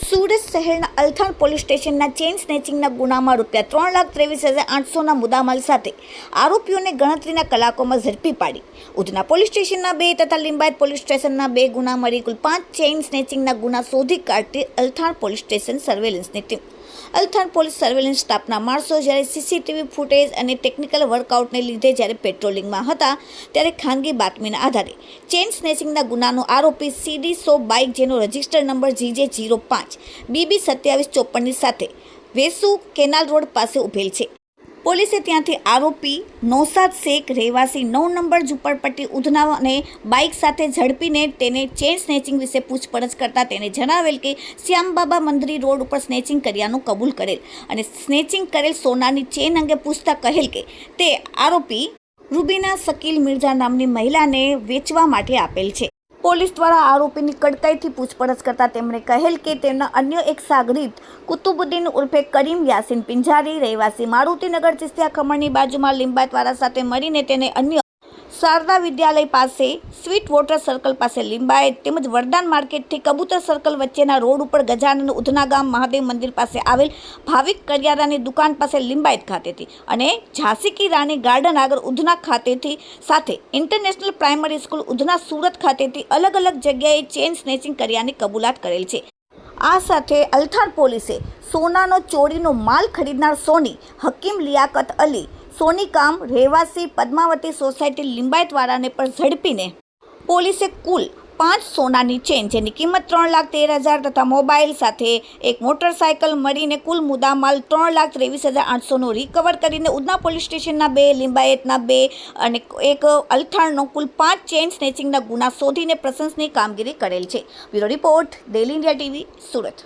સુરત શહેરના અલથાણ પોલીસ સ્ટેશનના ચેઇન સ્નેચિંગના ગુનામાં ₹3,23,800ના મુદ્દામાલ સાથે આરોપીઓને ગણતરીના કલાકોમાં ઝડપી પાડી ઉધના પોલીસ સ્ટેશનના 2 તથા લિંબાયત પોલીસ સ્ટેશનના 2 ગુના મળી કુલ 5 ચેઇન સ્નેચિંગના ગુના શોધી કાઢતી અલથાણ પોલીસ સ્ટેશન સર્વેલન્સની ટીમ. અલથાણ પોલીસ સર્વેલન્સ સ્ટાફના માણસો જ્યારે સીસીટીવી ફૂટેજ અને ટેકનિકલ વર્કઆઉટને લીધે જ્યારે પેટ્રોલિંગમાં હતા ત્યારે ખાનગી બાતમીના આધારે ચેઇન સ્નેચિંગના ગુનાનો આરોપી સીડી 100 બાઇક જેનો રજિસ્ટર નંબર GJ05BB2754ની સાથે વેસુ કેનાલ રોડ પાસે ઉભેલ છે. પોલીસે ત્યાંથી આરોપી નૌશાદ શેખ રહેવાસી 9 નંબર ઝુંપડપટ્ટી ઉધનાને બાઇક સાથે ઝડપીને તેને ચેઇન સ્નેચિંગ વિશે પૂછપરછ કરતા તેને જણાવેલ કે શ્યામબાબા મંદિર રોડ ઉપર સ્નેચિંગ કર્યાનું કબૂલ કરેલ અને સ્નેચિંગ કરેલ સોનાની ચેઇન અંગે પૂછતા કહેલ કે તે આરોપી રૂબીના શકીલ મિર્ઝા નામની મહિલાને વેચવા માટે આપેલ છે. પોલીસ દ્વારા આરોપીની કડકાઈથી પૂછપરછ કરતા તેમણે કહેલ કે તેમના અન્ય એક સાગરીત કુતુબુદ્દીન ઉર્ફે કરીમ યાસીન પિંજારી રહેવાસી મારુતિનગર ચિસ્તિયા ખમણની બાજુમાં લિંબાયતવાળા સાથે મળીને તેને અન્ય શારદા વિદ્યાલય પાસે સ્વીટ વોટર સર્કલ પાસે લિંબાયત તેમજ વરદાન માર્કેટથી કબૂતર સર્કલ વચ્ચેના રોડ ઉપર ગજાનંદ ઉધના ગામ મહાદેવ મંદિર પાસે આવેલ ભાવિક કરિયારાની દુકાન પાસે લિંબાયત ખાતેથી અને ઝાંસી કી રાણી ગાર્ડન આગળ ઉધના ખાતેથી સાથે international primary school Udhna Surat ખાતેથી અલગ અલગ જગ્યાએ ચેઇન સ્નેચિંગ કર્યાની કબૂલાત કરેલ છે. આ સાથે અલથાણ પોલીસે સોનાનો ચોરીનો માલ ખરીદનાર સોની હકીમ લિયાકત અલી સોનીકામ રહેવાસી પદ્માવતી સોસાયટી લિંબાયતવાળાને પણ ઝડપીને પોલીસે કુલ 5 સોનાની ચેઇન જેની કિંમત 3,13,000 તથા મોબાઈલ સાથે એક મોટરસાયકલ મળીને કુલ મુદ્દામાલ 3,23,800નો રિકવર કરીને ઉધના પોલીસ સ્ટેશનના 2 લિંબાયતના 2 અને એક અલથાણનો કુલ 5 ચેઇન સ્નેચિંગના ગુના શોધીને પ્રશંસનીય કામગીરી કરેલ છે. Bureau report daily India TV Surat.